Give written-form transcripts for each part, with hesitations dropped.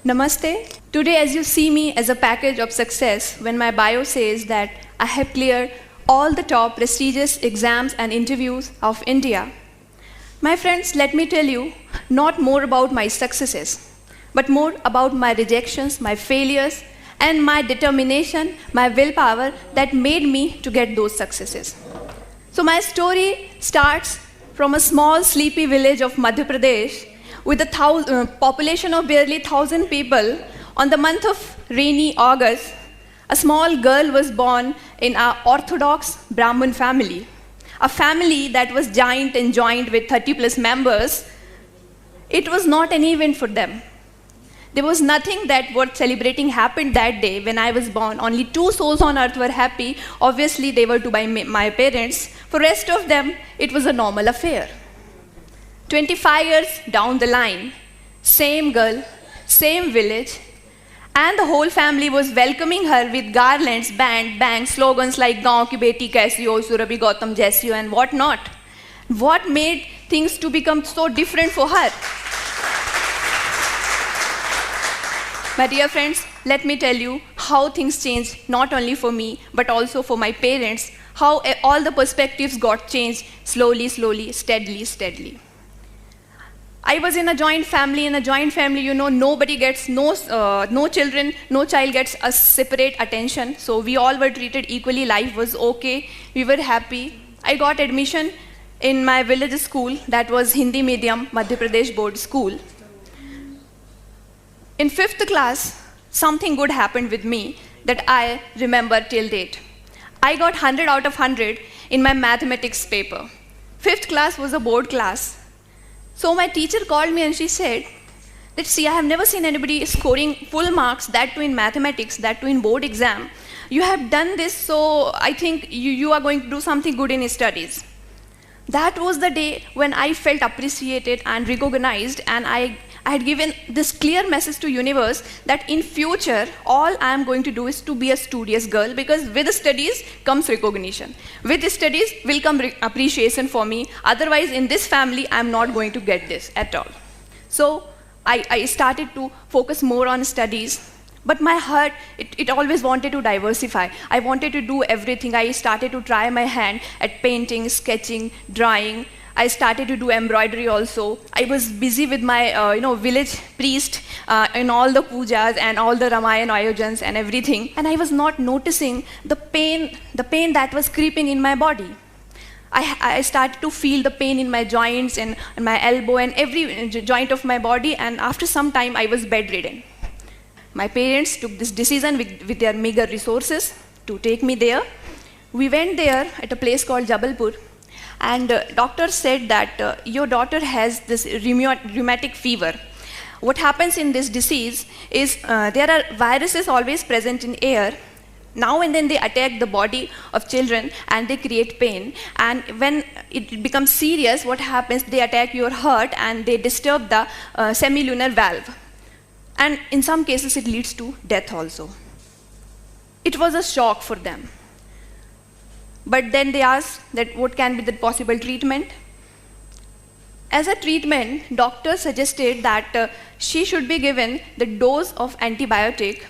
Namaste. Today, as you see me as a package of success, when my bio says that I have cleared all the top prestigious exams and interviews of India. My friends, let me tell you not more about my successes, but more about my rejections, my failures, and my determination, my willpower that made me to get those successes. So my story starts from a small sleepy village of Madhya Pradesh with a population of barely 1,000 people. On the month of rainy August, a small girl was born in an Orthodox Brahmin family, a family that was giant and joined with 30 plus members. It was not an event for them. There was nothing that worth celebrating happened that day when I was born. Only 2 souls on earth were happy. Obviously, they were to my parents. For rest of them, it was a normal affair. 25 years down the line, same girl, same village, and the whole family was welcoming her with garlands, band, bang, slogans like "Gaon ki beti kaisi ho, Surabhi Gautam jaisi ho," and whatnot. What made things to become so different for her? My dear friends, let me tell you how things changed, not only for me, but also for my parents, how all the perspectives got changed slowly, steadily. I was in a joint family. In a joint family, nobody gets, no child gets a separate attention. So we all were treated equally. Life was okay. We were happy. I got admission in my village school, that was Hindi medium, Madhya Pradesh board school. In 5th class, something good happened with me that I remember till date. I got 100 out of 100 in my mathematics paper. 5th class was a board class. So my teacher called me and she said that, see, I have never seen anybody scoring full marks, that too in mathematics, that too in board exam. You have done this, so I think you are going to do something good in studies. That was the day when I felt appreciated and recognized, and I had given this clear message to universe that in future, all I am going to do is to be a studious girl, because with the studies comes recognition. With the studies will come appreciation for me. Otherwise, in this family, I am not going to get this at all. So I started to focus more on studies. But my heart, it always wanted to diversify. I wanted to do everything. I started to try my hand at painting, sketching, drawing. I started to do embroidery also. I was busy with my village priest in all the pujas and all the Ramayana ayojans and everything. And I was not noticing the pain that was creeping in my body. I started to feel the pain in my joints and my elbow and every joint of my body. And after some time, I was bedridden. My parents took this decision with their meager resources to take me there. We went there at a place called Jabalpur. And doctor said that your daughter has this rheumatic fever. What happens in this disease is there are viruses always present in air. Now and then they attack the body of children and they create pain. And when it becomes serious, what happens? They attack your heart and they disturb the semilunar valve. And in some cases, it leads to death also. It was a shock for them. But then they asked that what can be the possible treatment. As a treatment, doctor suggested that she should be given the dose of antibiotic,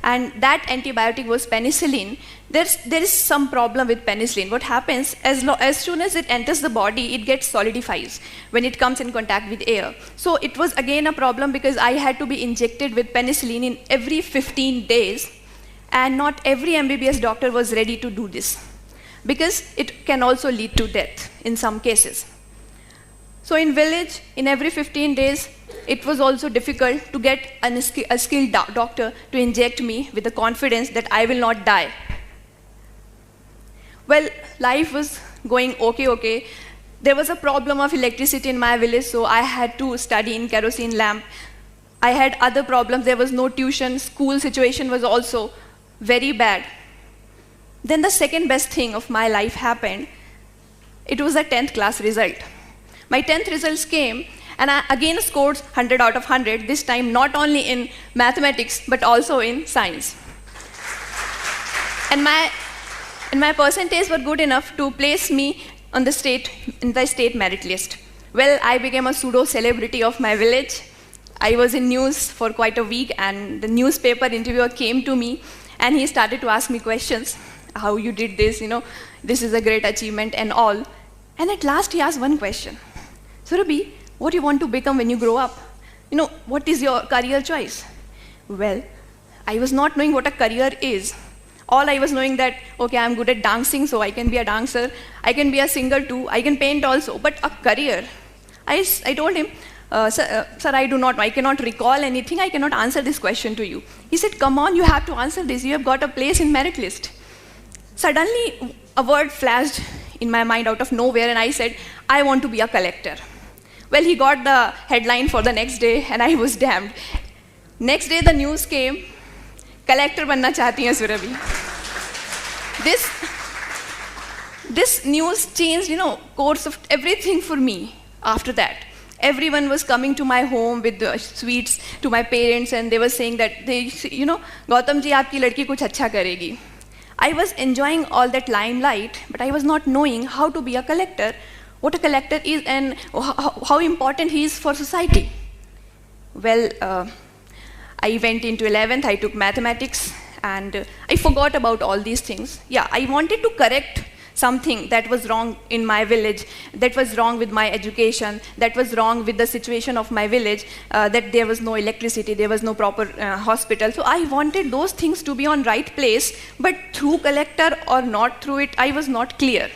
and that antibiotic was penicillin. There is some problem with penicillin. What happens, as soon as it enters the body, it gets solidifies when it comes in contact with air. So it was again a problem because I had to be injected with penicillin in every 15 days, and not every MBBS doctor was ready to do this, because it can also lead to death in some cases. So in village, in every 15 days, it was also difficult to get a skilled doctor to inject me with the confidence that I will not die. Well, life was going okay. There was a problem of electricity in my village, so I had to study in kerosene lamp. I had other problems. There was no tuition. School situation was also very bad. Then the second best thing of my life happened. It was a 10th class result. My 10th results came, and I again scored 100 out of 100, this time not only in mathematics, but also in science. And my percentage were good enough to place me in the state merit list. Well, I became a pseudo celebrity of my village. I was in news for quite a week, and the newspaper interviewer came to me, and he started to ask me questions, how you did this, this is a great achievement and all. And at last he asked one question, Surabhi, what do you want to become when you grow up? What is your career choice? Well, I was not knowing what a career is. All I was knowing that, okay, I'm good at dancing, so I can be a dancer. I can be a singer too. I can paint also. But a career, I told him, sir, I cannot recall anything. I cannot answer this question to you. He said, come on, you have to answer this. You have got a place in merit list. Suddenly, a word flashed in my mind out of nowhere, and I said, I want to be a collector. Well, he got the headline for the next day, and I was damned. Next day, the news came, collector banna chahti hai Surabhi. This news changed, course of everything for me after that. Everyone was coming to my home with the sweets to my parents, and they were saying that, Gautam ji, aapki ladki kuch acha karegi. I was enjoying all that limelight, but I was not knowing how to be a collector, what a collector is, and how important he is for society. Well, I went into 11th, I took mathematics, and I forgot about all these things. Yeah, I wanted to correct something that was wrong in my village, that was wrong with my education, that was wrong with the situation of my village, that there was no electricity, there was no proper hospital. So I wanted those things to be on right place, but through collector or not through it, I was not clear.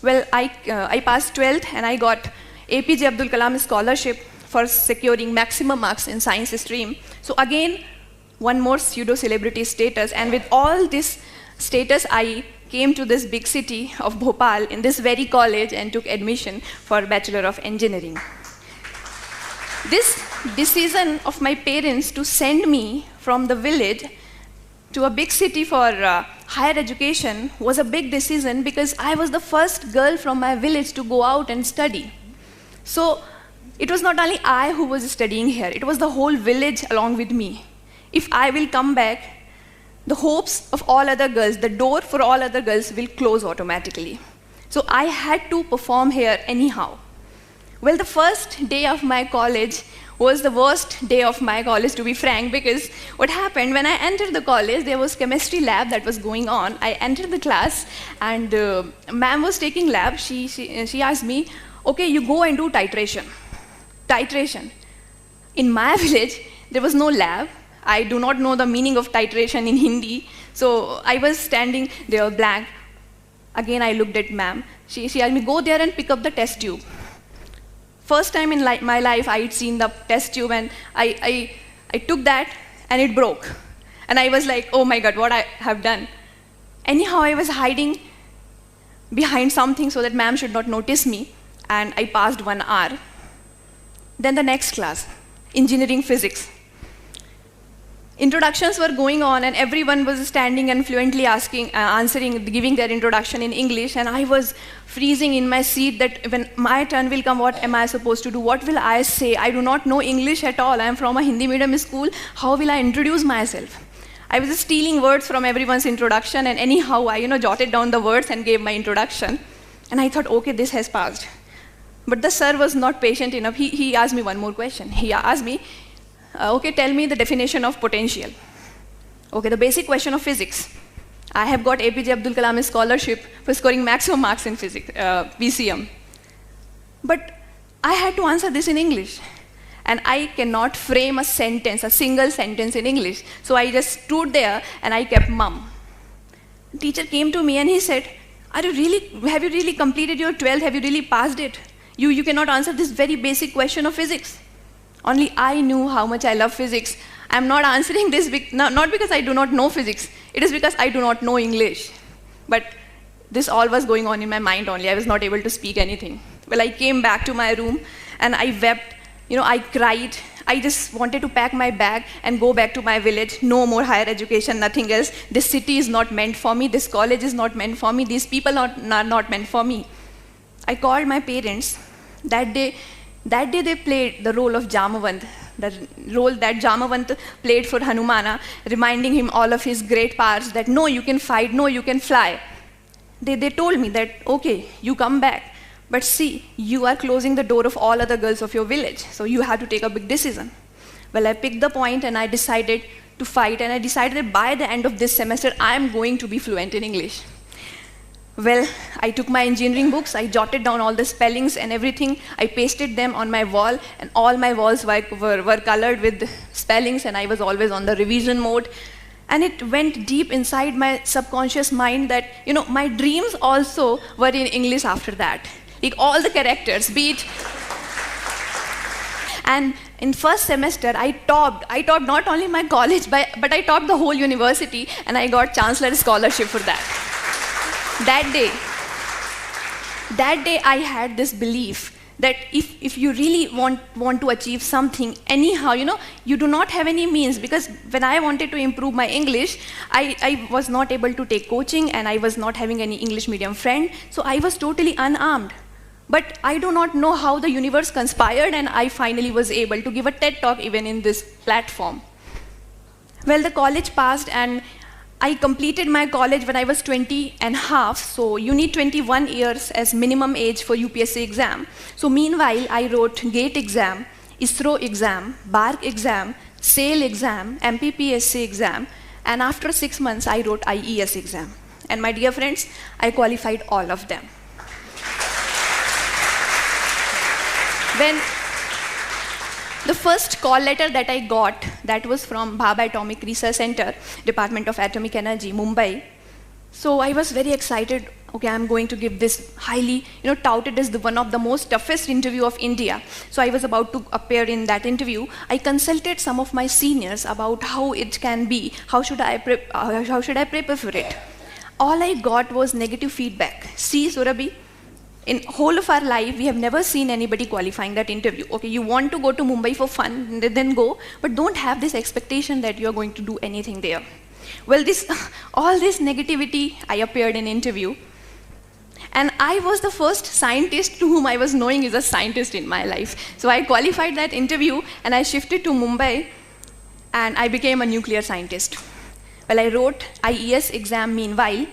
Well, I passed 12th, and I got APJ Abdul Kalam scholarship for securing maximum marks in science stream. So again, one more pseudo-celebrity status, and with all this status, I came to this big city of Bhopal in this very college and took admission for Bachelor of Engineering. This decision of my parents to send me from the village to a big city for higher education was a big decision, because I was the first girl from my village to go out and study. So it was not only I who was studying here, it was the whole village along with me. If I will come back, the hopes of all other girls, the door for all other girls will close automatically. So I had to perform here anyhow. Well, the first day of my college was the worst day of my college, to be frank, because what happened, when I entered the college, there was chemistry lab that was going on. I entered the class, and ma'am was taking lab. She asked me, okay, you go and do titration. Titration. In my village, there was no lab. I do not know the meaning of titration in Hindi. So I was standing there blank. Again, I looked at ma'am. She asked me, go there and pick up the test tube. First time in my life, I had seen the test tube, and I took that, and it broke. And I was like, oh my God, what I have done. Anyhow, I was hiding behind something so that ma'am should not notice me, and I passed 1 hour. Then the next class, engineering physics. Introductions were going on, and everyone was standing and fluently answering, giving their introduction in English, and I was freezing in my seat that when my turn will come, what am I supposed to do? What will I say? I do not know English at all. I am from a Hindi medium school. How will I introduce myself? I was just stealing words from everyone's introduction, and anyhow, I jotted down the words and gave my introduction. And I thought, okay, this has passed. But the sir was not patient enough. He asked me one more question. He asked me, okay, tell me the definition of potential. Okay, the basic question of physics. I have got APJ Abdul Kalam scholarship for scoring maximum marks in physics, PCM. But I had to answer this in English. And I cannot frame a sentence, a single sentence in English. So I just stood there and I kept mum. The teacher came to me and he said, have you really completed your 12th? Have you really passed it? You cannot answer this very basic question of physics. Only I knew how much I love physics. I'm not answering this not because I do not know physics. It is because I do not know English. But this all was going on in my mind only. I was not able to speak anything. Well, I came back to my room and I wept. I cried. I just wanted to pack my bag and go back to my village. No more higher education, nothing else. This city is not meant for me. This college is not meant for me. These people are not meant for me. I called my parents. That day they played the role of Jamavant, the role that Jamavant played for Hanumana, reminding him all of his great powers, that no, you can fight, no, you can fly. They told me that, okay, you come back. But see, you are closing the door of all other girls of your village, so you have to take a big decision. Well, I picked the point and I decided to fight, and I decided that by the end of this semester, I am going to be fluent in English. Well, I took my engineering books, I jotted down all the spellings and everything, I pasted them on my wall, and all my walls were colored with spellings, and I was always on the revision mode. And it went deep inside my subconscious mind that, my dreams also were in English after that. Like all the characters, be it. And in first semester, I topped not only my college, but I topped the whole university, and I got Chancellor Scholarship for that. That day I had this belief that if you really want to achieve something, anyhow, you do not have any means, because when I wanted to improve my English, I was not able to take coaching, and I was not having any English medium friend, so I was totally unarmed. But I do not know how the universe conspired, and I finally was able to give a TED talk even in this platform. Well, the college passed, and I completed my college when I was 20 and half, so you need 21 years as minimum age for UPSC exam. So meanwhile, I wrote GATE exam, ISRO exam, BARC exam, SAIL exam, MPPSC exam, and after 6 months, I wrote IES exam. And my dear friends, I qualified all of them. When the first call letter that I got, that was from Bhabha Atomic Research Center, Department of Atomic Energy, Mumbai. So I was very excited. Okay, I'm going to give this highly, touted as one of the most toughest interview of India. So I was about to appear in that interview. I consulted some of my seniors about how it can be, how should I prepare for it. All I got was negative feedback. See, Surabhi, in whole of our life, we have never seen anybody qualifying that interview. Okay, you want to go to Mumbai for fun, then go, but don't have this expectation that you're going to do anything there. Well, all this negativity, I appeared in interview, and I was the first scientist to whom I was knowing is a scientist in my life. So I qualified that interview, and I shifted to Mumbai, and I became a nuclear scientist. Well, I wrote IES exam meanwhile,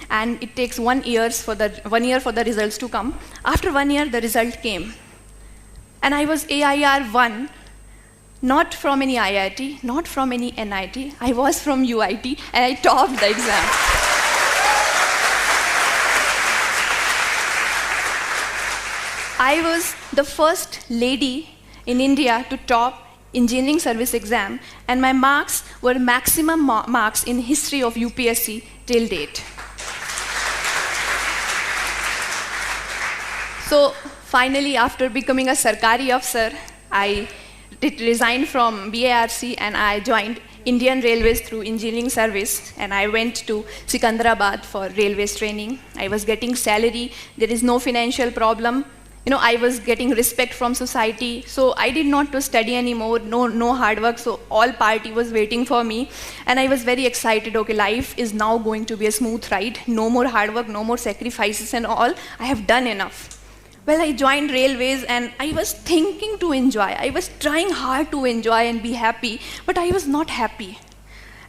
and it takes 1 year for the results to come. After 1 year, the result came. And I was AIR 1, not from any IIT, not from any NIT, I was from UIT, and I topped the exam. I was the first lady in India to top engineering service exam, and my marks were maximum marks in history of UPSC till date. So finally, after becoming a Sarkari officer, I resigned from BARC and I joined Indian Railways through engineering service, and I went to Sikandrabad for railways training. I was getting salary, there is no financial problem. I was getting respect from society, so I did not to study anymore, no hard work, so all party was waiting for me. And I was very excited, okay, life is now going to be a smooth ride, no more hard work, no more sacrifices and all, I have done enough. Well, I joined railways, and I was thinking to enjoy. I was trying hard to enjoy and be happy, but I was not happy.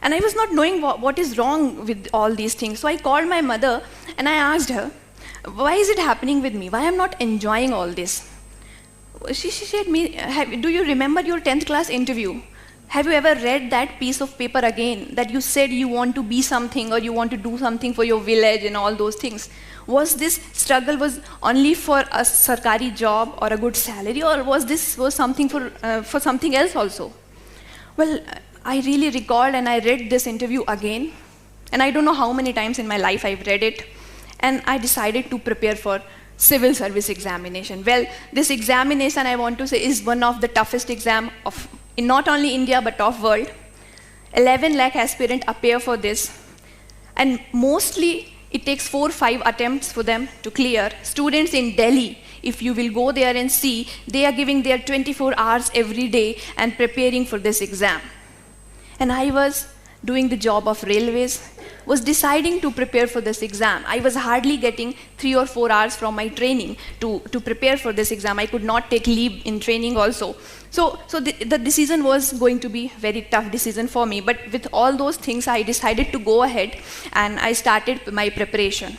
And I was not knowing what is wrong with all these things. So I called my mother, and I asked her, why is it happening with me? Why I'm not enjoying all this? She said, do you remember your 10th class interview? Have you ever read that piece of paper again, that you said you want to be something or you want to do something for your village and all those things? Was this struggle was only for a Sarkari job or a good salary, or was something for something else also? Well, I really recalled, and I read this interview again, and I don't know how many times in my life I've read it, and I decided to prepare for civil service examination. Well, this examination, I want to say, is one of the toughest exam in not only India but of world. 11 lakh aspirants appear for this, and mostly it takes 4 or 5 attempts for them to clear. Students in Delhi, if you will go there and see, they are giving their 24 hours every day and preparing for this exam. And I was doing the job of railways, was deciding to prepare for this exam. I was hardly getting 3 or 4 hours from my training to prepare for this exam. I could not take leave in training also. So the decision was going to be very tough decision for me. But with all those things, I decided to go ahead, and I started my preparation.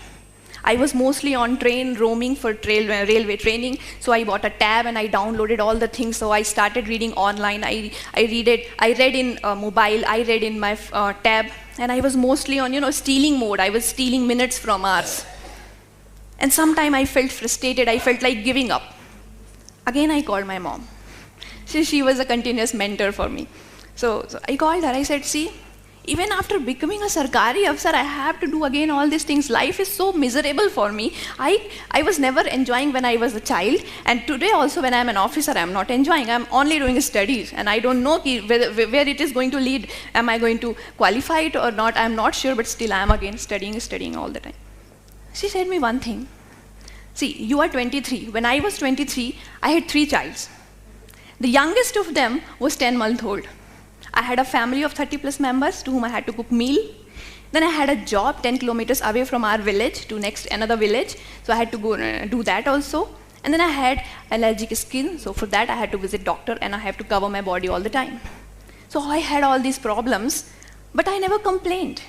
I was mostly on train roaming for railway training, so I bought a tab and I downloaded all the things. So I started reading online. I read in mobile. I read in my tab, and I was mostly on stealing mode. I was stealing minutes from hours. And sometime I felt frustrated. I felt like giving up. Again, I called my mom. She was a continuous mentor for me. So I called her. I said, see, even after becoming a Sarkari Afsar, I have to do again all these things. Life is so miserable for me. I was never enjoying when I was a child, and today also when I'm an officer, I'm not enjoying. I'm only doing studies, and I don't know where it is going to lead. Am I going to qualify it or not? I'm not sure, but still I'm again studying all the time. She said me one thing. See, you are 23. When I was 23, I had 3 childs. The youngest of them was 10-month old. I had a family of 30 plus members to whom I had to cook meal. Then I had a job 10 kilometers away from our village to another village. So I had to go do that also. And then I had allergic skin. So for that I had to visit doctor and I have to cover my body all the time. So I had all these problems, but I never complained.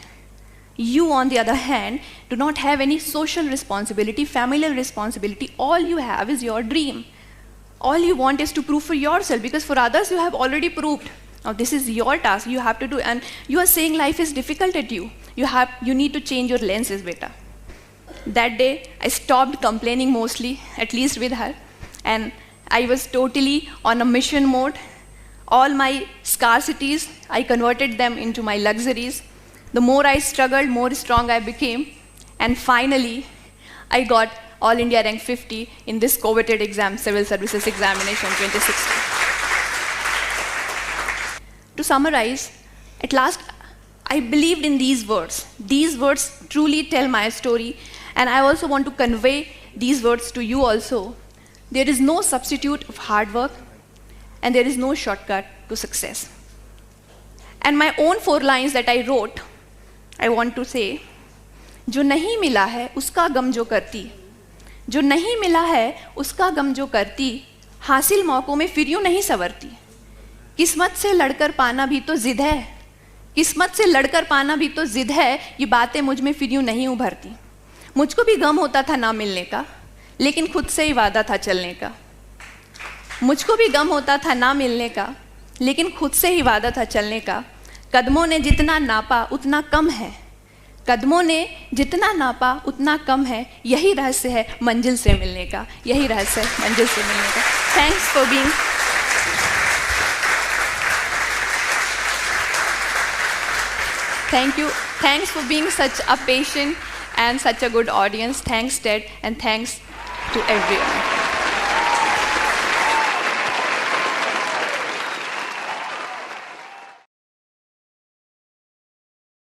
You, on the other hand, do not have any social responsibility, familial responsibility. All you have is your dream. All you want is to prove for yourself, because for others you have already proved. Now this is your task, you have to do, and you are saying life is difficult at you. You need to change your lenses, beta. That day, I stopped complaining mostly, at least with her, and I was totally on a mission mode. All my scarcities, I converted them into my luxuries. The more I struggled, more strong I became, and finally, I got All India rank 50 in this coveted exam, Civil Services Examination 2016. To summarize, at last, I believed in these words. These words truly tell my story, and I also want to convey these words to you also. There is no substitute of hard work, and there is no shortcut to success. And my own 4 lines that I wrote, I want to say, जो नहीं मिला है उसका गम जो करती, जो नहीं मिला है उसका गम जो करती, हासिल मौकों में फिर यूं नहीं संवरती। किस्मत से लड़कर पाना भी तो जिद है, किस्मत से लड़कर पाना भी तो जिद है, ये बातें मुझ में फिर यूं नहीं उभरती। मुझको भी गम होता था ना मिलने का, लेकिन खुद से ही वादा था चलने का। मुझको भी गम होता था ना मिलने का, लेकिन खुद से ही वादा था चलने का। कदमों ने जितना नापा उतना कम है, कदमों ने जितना नापा उतना कम है, यही रहस्य है मंजिल से मिलने का, यही रहस्य है मंजिल से मिलने का। Thanks for being Thank you. Thanks for being such a patient and such a good audience. Thanks, Ted, and thanks to everyone.